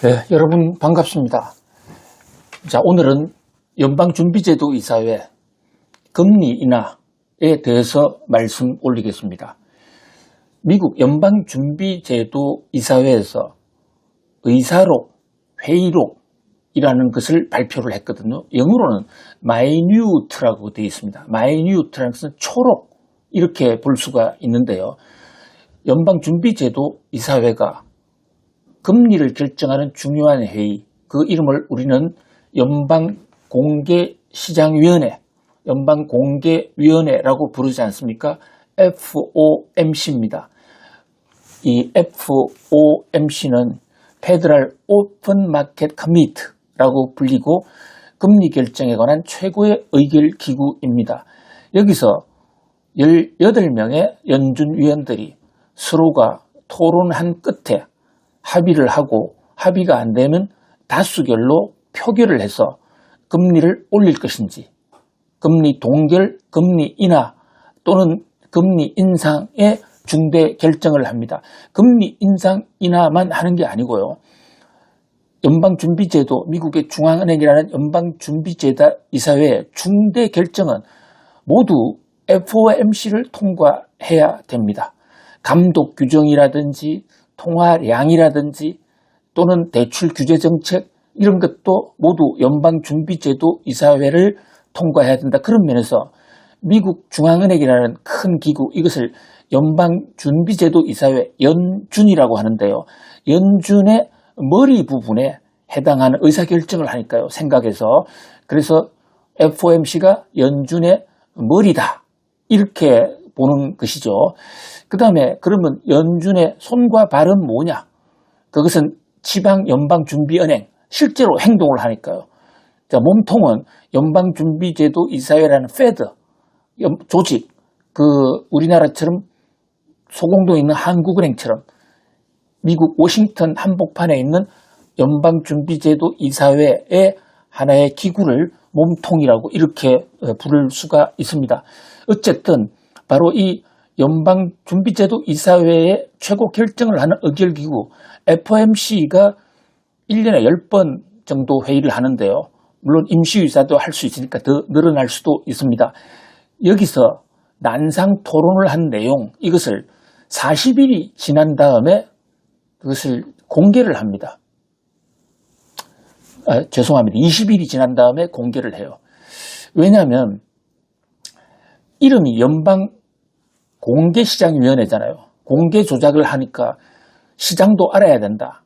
네, 여러분 반갑습니다. 자, 오늘은 연방준비제도 이사회 금리 인하에 대해서 말씀 올리겠습니다. 미국 연방준비제도 이사회에서 의사록, 회의록이라는 것을 발표를 했거든요. 영어로는 minute라고 되어 있습니다. minute라는 것은 초록 이렇게 볼 수가 있는데요. 연방준비제도 이사회가 금리를 결정하는 중요한 회의, 그 이름을 우리는 연방공개시장위원회라고 부르지 않습니까? FOMC입니다. 이 FOMC는 Federal Open Market Committee라고 불리고 금리 결정에 관한 최고의 의결 기구입니다. 여기서 18명의 연준위원들이 서로가 토론한 끝에 합의를 하고 합의가 안 되면 다수결로 표결을 해서 금리를 올릴 것인지 금리 동결, 금리 인하 또는 금리 인상의 중대 결정을 합니다. 금리 인상 인하만 하는 게 아니고요. 연방준비제도, 미국의 중앙은행이라는 연방준비제도 이사회의 중대 결정은 모두 FOMC를 통과해야 됩니다. 감독 규정이라든지 통화량이라든지 또는 대출 규제 정책 이런 것도 모두 연방준비제도 이사회를 통과해야 된다. 그런 면에서 미국 중앙은행이라는 큰 기구, 이것을 연방준비제도 이사회 연준이라고 하는데요. 연준의 머리 부분에 해당하는 의사결정을 하니까요. 생각해서. 그래서 FOMC가 연준의 머리다. 이렇게 보는 것이죠. 그 다음에 그러면 연준의 손과 발은 뭐냐? 그것은 지방연방준비은행, 실제로 행동을 하니까요. 자, 몸통은 연방준비제도 이사회라는 페드 조직, 우리나라처럼 소공동에 있는 한국은행처럼 미국 워싱턴 한복판에 있는 연방준비제도 이사회의 하나의 기구를 몸통이라고 이렇게 부를 수가 있습니다. 어쨌든 바로 이 연방준비제도 이사회의 최고 결정을 하는 의결기구 FOMC가 1년에 10번 정도 회의를 하는데요. 물론 임시의사도 할 수 있으니까 더 늘어날 수도 있습니다. 여기서 난상 토론을 한 내용, 이것을 40일이 지난 다음에 그것을 공개를 합니다. 죄송합니다. 20일이 지난 다음에 공개를 해요. 왜냐하면 이름이 연방공개시장위원회잖아요. 공개 조작을 하니까 시장도 알아야 된다.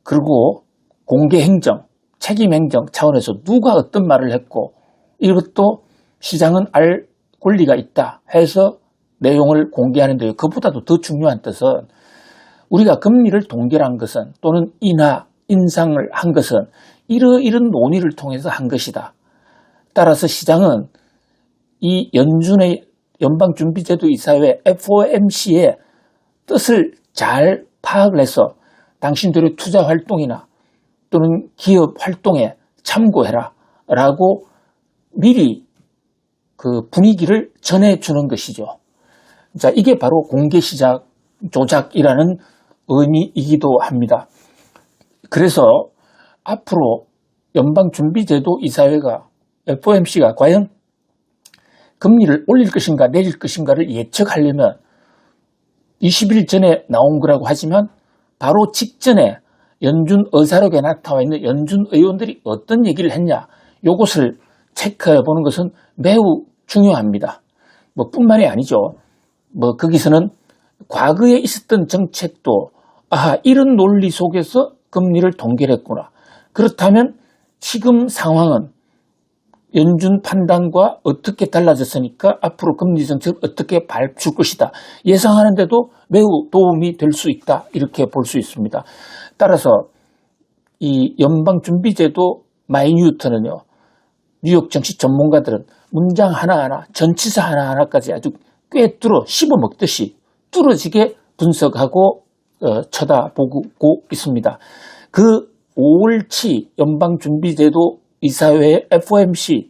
그리고 공개행정, 책임행정 차원에서 누가 어떤 말을 했고 이것도 시장은 알 권리가 있다 해서 내용을 공개하는데요. 그보다도 더 중요한 뜻은 우리가 금리를 동결한 것은 또는 인하, 인상을 한 것은 이런 논의를 통해서 한 것이다. 따라서 시장은 이 연준의 연방준비제도 이사회 FOMC의 뜻을 잘 파악을 해서 당신들의 투자 활동이나 또는 기업 활동에 참고해라 라고 미리 그 분위기를 전해주는 것이죠. 자, 이게 바로 공개시장 조작이라는 의미이기도 합니다. 그래서 앞으로 연방준비제도 이사회가 FOMC가 과연 금리를 올릴 것인가 내릴 것인가를 예측하려면 20일 전에 나온 거라고 하지만 바로 직전에 연준 의사록에 나타나 있는 연준 의원들이 어떤 얘기를 했냐, 이것을 체크해 보는 것은 매우 중요합니다. 뿐만이 아니죠. 거기서는 과거에 있었던 정책도 이런 논리 속에서 금리를 동결했구나. 그렇다면 지금 상황은 연준 판단과 어떻게 달라졌으니까 앞으로 금리 정책을 어떻게 밟을 것이다. 예상하는데도 매우 도움이 될 수 있다. 이렇게 볼 수 있습니다. 따라서 이 연방준비제도 마이뉴트는요. 뉴욕 정치 전문가들은 문장 하나하나, 전치사 하나하나까지 아주 꿰뚫어 씹어먹듯이 뚫어지게 분석하고 쳐다보고 있습니다. 그 5월치 연방준비제도 이사회의 FOMC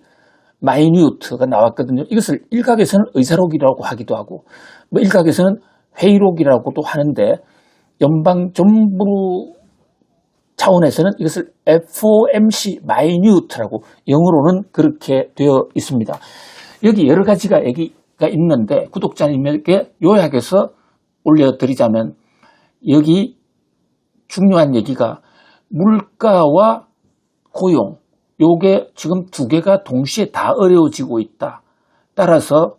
마이뉴트가 나왔거든요. 이것을 일각에서는 의사록이라고 하기도 하고 일각에서는 회의록이라고도 하는데 연방정부 차원에서는 이것을 FOMC 마이뉴트라고 영어로는 그렇게 되어 있습니다. 여기 여러 가지가 얘기가 있는데 구독자님에게 요약해서 올려드리자면 여기 중요한 얘기가 물가와 고용, 요게 지금 두 개가 동시에 다 어려워지고 있다. 따라서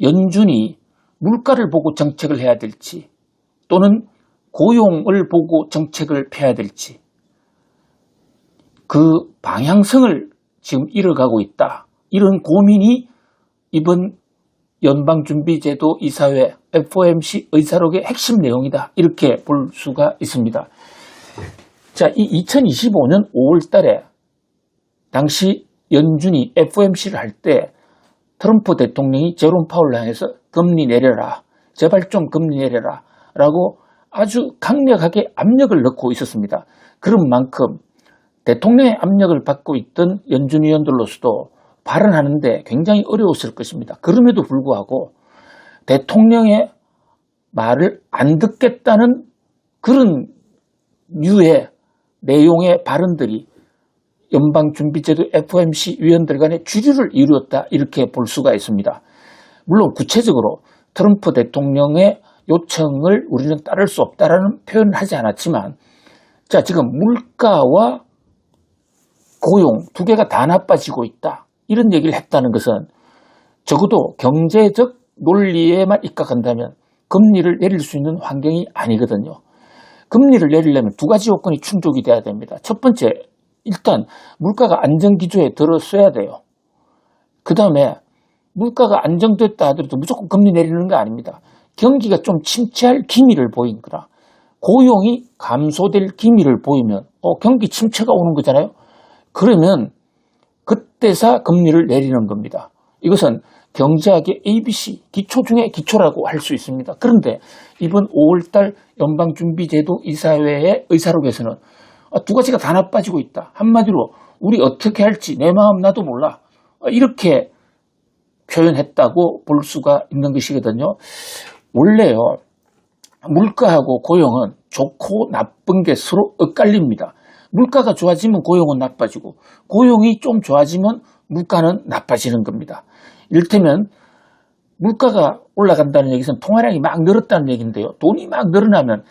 연준이 물가를 보고 정책을 해야 될지 또는 고용을 보고 정책을 펴야 될지 그 방향성을 지금 잃어가고 있다. 이런 고민이 이번 연방준비제도 이사회 FOMC 의사록의 핵심 내용이다. 이렇게 볼 수가 있습니다. 자, 이 2025년 5월 달에 당시 연준이 FOMC를 할 때 트럼프 대통령이 제롬 파월을 향해서 금리 내려라. 제발 좀 금리 내려라. 라고 아주 강력하게 압력을 넣고 있었습니다. 그런 만큼 대통령의 압력을 받고 있던 연준 위원들로서도 발언하는데 굉장히 어려웠을 것입니다. 그럼에도 불구하고 대통령의 말을 안 듣겠다는 그런 류의 내용의 발언들이 연방준비제도 FOMC 위원들 간의 주류를 이루었다 이렇게 볼 수가 있습니다. 물론 구체적으로 트럼프 대통령의 요청을 우리는 따를 수 없다라는 표현을 하지 않았지만 자 지금 물가와 고용 두 개가 다 나빠지고 있다. 이런 얘기를 했다는 것은 적어도 경제적 논리에만 입각한다면 금리를 내릴 수 있는 환경이 아니거든요. 금리를 내리려면 두 가지 요건이 충족이 돼야 됩니다. 첫 번째, 일단 물가가 안정기조에 들어서야 돼요. 그 다음에 물가가 안정됐다 하더라도 무조건 금리 내리는 거 아닙니다. 경기가 좀 침체할 기미를 보이거나 고용이 감소될 기미를 보이면 경기 침체가 오는 거잖아요. 그러면 그때서 금리를 내리는 겁니다. 이것은 경제학의 ABC, 기초 중에 기초라고 할 수 있습니다. 그런데 이번 5월달 연방준비제도 이사회의 의사록에서는 두 가지가 다 나빠지고 있다. 한마디로 우리 어떻게 할지 내 마음 나도 몰라. 이렇게 표현했다고 볼 수가 있는 것이거든요. 원래요. 물가하고 고용은 좋고 나쁜 게 서로 엇갈립니다. 물가가 좋아지면 고용은 나빠지고 고용이 좀 좋아지면 물가는 나빠지는 겁니다. 이를테면 물가가 올라간다는 얘기는 통화량이 막 늘었다는 얘기인데요. 돈이 막 늘어나면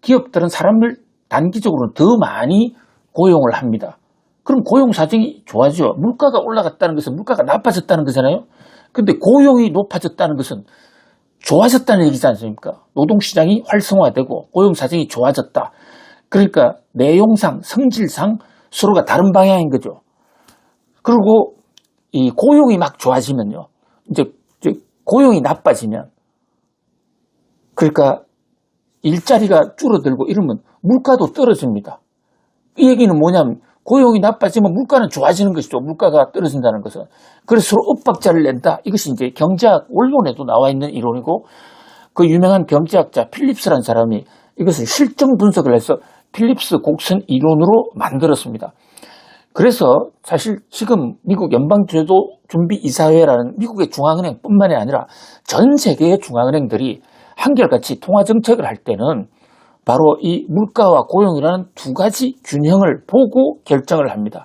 기업들은 사람을 단기적으로 더 많이 고용을 합니다. 그럼 고용 사정이 좋아지죠. 물가가 올라갔다는 것은 물가가 나빠졌다는 거잖아요. 근데 고용이 높아졌다는 것은 좋아졌다는 얘기지 않습니까? 노동시장이 활성화되고 고용 사정이 좋아졌다. 그러니까 내용상, 성질상 서로가 다른 방향인 거죠. 그리고 이 고용이 막 좋아지면요. 이제 고용이 나빠지면 그러니까 일자리가 줄어들고 이러면 물가도 떨어집니다. 이 얘기는 뭐냐면 고용이 나빠지면 물가는 좋아지는 것이죠. 물가가 떨어진다는 것은. 그래서 서로 엇박자를 낸다. 이것이 이제 경제학 원론에도 나와 있는 이론이고 그 유명한 경제학자 필립스라는 사람이 이것을 실증 분석을 해서 필립스 곡선 이론으로 만들었습니다. 그래서 사실 지금 미국 연방제도준비이사회라는 미국의 중앙은행뿐만이 아니라 전 세계의 중앙은행들이 한결같이 통화정책을 할 때는 바로 이 물가와 고용이라는 두 가지 균형을 보고 결정을 합니다.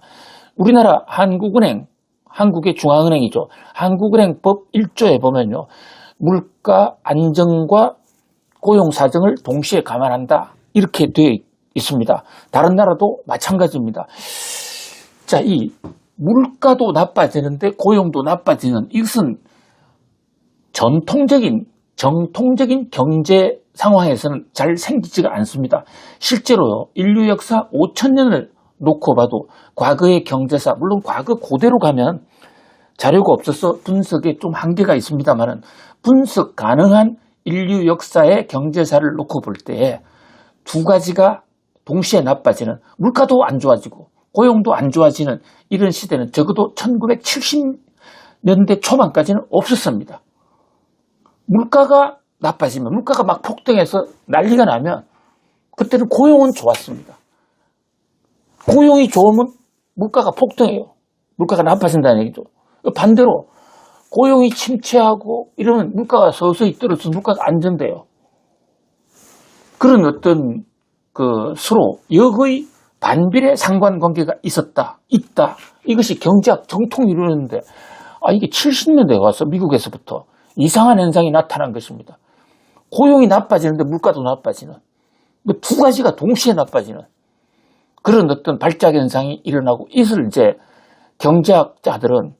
우리나라 한국은행, 한국의 중앙은행이죠. 한국은행법 1조에 보면요. 물가 안정과 고용 사정을 동시에 감안한다. 이렇게 되어 있습니다. 다른 나라도 마찬가지입니다. 자, 이 물가도 나빠지는데 고용도 나빠지는 이것은 정통적인 경제 상황에서는 잘 생기지가 않습니다. 실제로 인류 역사 5,000년을 놓고 봐도 과거의 경제사, 물론 과거 그대로 가면 자료가 없어서 분석에 좀 한계가 있습니다만 분석 가능한 인류 역사의 경제사를 놓고 볼 때 두 가지가 동시에 나빠지는 물가도 안 좋아지고 고용도 안 좋아지는 이런 시대는 적어도 1970년대 초반까지는 없었습니다. 물가가 나빠지면 물가가 막 폭등해서 난리가 나면 그때는 고용은 좋았습니다. 고용이 좋으면 물가가 폭등해요. 물가가 나빠진다는 얘기죠. 반대로 고용이 침체하고 이러면 물가가 서서히 떨어져서 물가가 안정돼요. 그런 어떤 서로 역의 반비례 상관관계가 있다. 이것이 경제학 정통 이론인데 이게 70년대에 와서 미국에서부터 이상한 현상이 나타난 것입니다. 고용이 나빠지는데 물가도 나빠지는, 두 가지가 동시에 나빠지는 그런 어떤 발작 현상이 일어나고, 이것을 이제 경제학자들은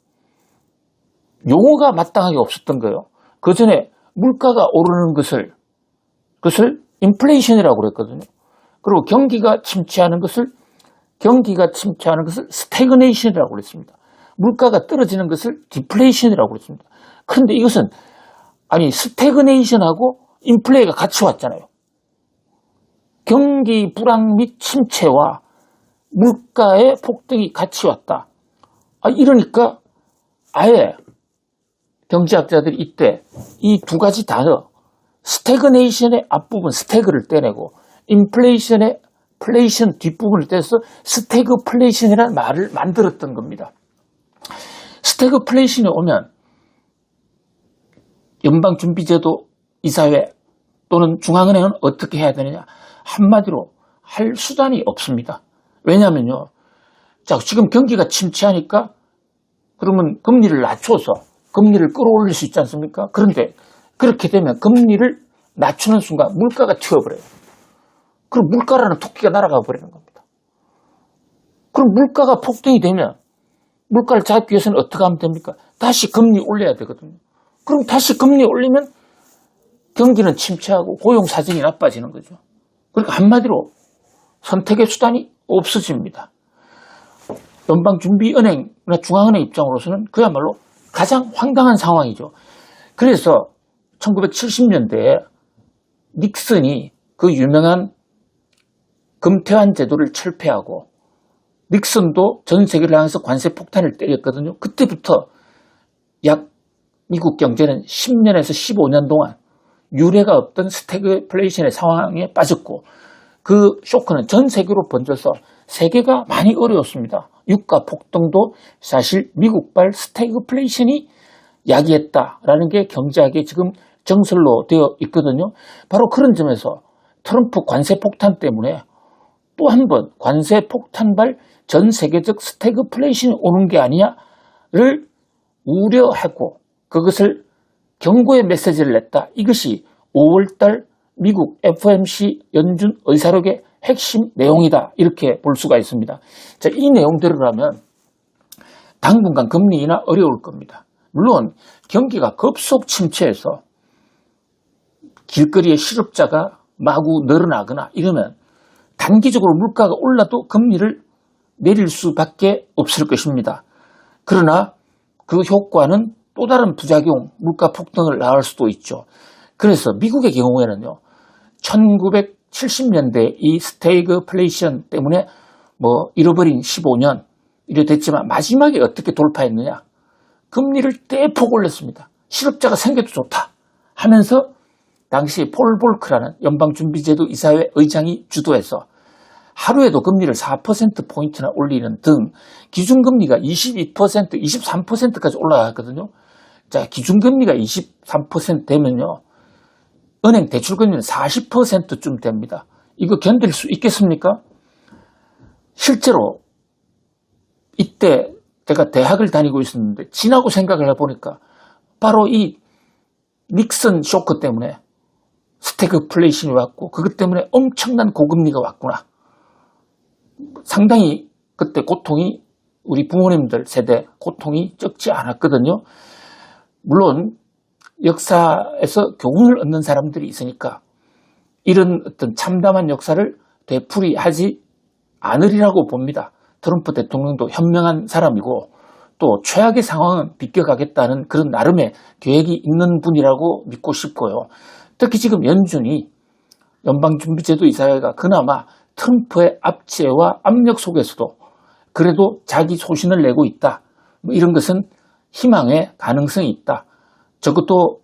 용어가 마땅하게 없었던 거예요. 그 전에 물가가 오르는 것을 인플레이션이라고 그랬거든요. 그리고 경기가 침체하는 것을 스태그네이션이라고 그랬습니다. 물가가 떨어지는 것을 디플레이션이라고 그랬습니다. 그런데 이것은 스태그네이션하고 인플레이가 같이 왔잖아요. 경기 불황 및 침체와 물가의 폭등이 같이 왔다. 이러니까 아예 경제학자들이 이때 이 두 가지 단어, 스태그네이션의 앞부분 스태그를 떼내고 인플레이션의 플레이션 뒷부분을 떼서 스태그플레이션이라는 말을 만들었던 겁니다. 스태그플레이션이 오면 연방준비제도 이사회 또는 중앙은행은 어떻게 해야 되느냐? 한마디로 할 수단이 없습니다. 왜냐하면요, 지금 경기가 침체하니까 그러면 금리를 낮춰서 금리를 끌어올릴 수 있지 않습니까? 그런데 그렇게 되면 금리를 낮추는 순간 물가가 튀어버려요. 그럼 물가라는 토끼가 날아가 버리는 겁니다. 그럼 물가가 폭등이 되면 물가를 잡기 위해서는 어떻게 하면 됩니까? 다시 금리 올려야 되거든요. 그럼 다시 금리 올리면 경기는 침체하고 고용 사정이 나빠지는 거죠. 그러니까 한마디로 선택의 수단이 없어집니다. 연방준비은행이나 중앙은행 입장으로서는 그야말로 가장 황당한 상황이죠. 그래서 1970년대에 닉슨이 그 유명한 금태환 제도를 철폐하고, 닉슨도 전 세계를 향해서 관세 폭탄을 때렸거든요. 그때부터 미국 경제는 10년에서 15년 동안 유례가 없던 스태그플레이션의 상황에 빠졌고, 그 쇼크는 전 세계로 번져서 세계가 많이 어려웠습니다. 유가 폭등도 사실 미국발 스태그플레이션이 야기했다라는 게 경제학의 지금 정설로 되어 있거든요. 바로 그런 점에서 트럼프 관세 폭탄 때문에 또 한 번 관세 폭탄발 전 세계적 스태그플레이션이 오는 게 아니냐를 우려하고 그것을 경고의 메시지를 냈다. 이것이 5월달 미국 FOMC 연준 의사록의 핵심 내용이다. 이렇게 볼 수가 있습니다. 자, 이 내용대로라면 당분간 금리 인하 어려울 겁니다. 물론 경기가 급속 침체해서 길거리에 실업자가 마구 늘어나거나 이러면 단기적으로 물가가 올라도 금리를 내릴 수밖에 없을 것입니다. 그러나 그 효과는 또 다른 부작용, 물가 폭등을 낳을 수도 있죠. 그래서 미국의 경우에는요, 1970년대 이 스태그플레이션 때문에 잃어버린 15년 이래 됐지만 마지막에 어떻게 돌파했느냐? 금리를 대폭 올렸습니다. 실업자가 생겨도 좋다 하면서 당시 폴 볼크라는 연방준비제도 이사회 의장이 주도해서 하루에도 금리를 4%포인트나 올리는 등 기준금리가 22%, 23%까지 올라갔거든요. 자, 기준금리가 23% 되면요, 은행 대출금리는 40%쯤 됩니다. 이거 견딜 수 있겠습니까? 실제로 이때 제가 대학을 다니고 있었는데 지나고 생각을 해보니까 바로 이 닉슨 쇼크 때문에 스태그플레이션이 왔고 그것 때문에 엄청난 고금리가 왔구나. 상당히 그때 고통이 우리 부모님들 세대 고통이 적지 않았거든요. 물론 역사에서 교훈을 얻는 사람들이 있으니까 이런 어떤 참담한 역사를 되풀이하지 않으리라고 봅니다. 트럼프 대통령도 현명한 사람이고 또 최악의 상황은 비껴가겠다는 그런 나름의 계획이 있는 분이라고 믿고 싶고요. 특히 지금 연준이 연방준비제도 이사회가 그나마 트럼프의 압제와 압력 속에서도 그래도 자기 소신을 내고 있다. 이런 것은 희망의 가능성이 있다. 적어도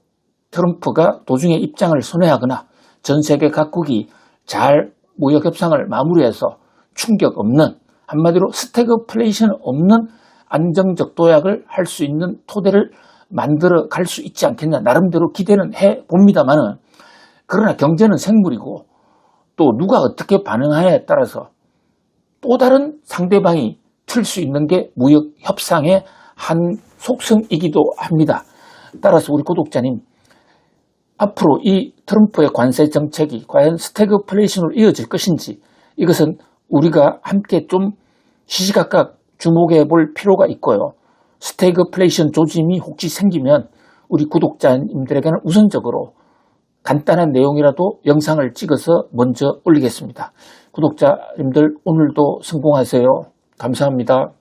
트럼프가 도중에 입장을 선회하거나 전 세계 각국이 잘 무역 협상을 마무리해서 충격 없는, 한마디로 스태그플레이션 없는 안정적 도약을 할 수 있는 토대를 만들어 갈 수 있지 않겠냐. 나름대로 기대는 해봅니다만은, 그러나 경제는 생물이고 또 누가 어떻게 반응하냐에 따라서 또 다른 상대방이 틀 수 있는 게 무역 협상의 한 속성이기도 합니다. 따라서 우리 구독자님, 앞으로 이 트럼프의 관세 정책이 과연 스태그플레이션으로 이어질 것인지, 이것은 우리가 함께 좀 시시각각 주목해 볼 필요가 있고요. 스태그플레이션 조짐이 혹시 생기면 우리 구독자님들에게는 우선적으로 간단한 내용이라도 영상을 찍어서 먼저 올리겠습니다. 구독자님들 오늘도 성공하세요. 감사합니다.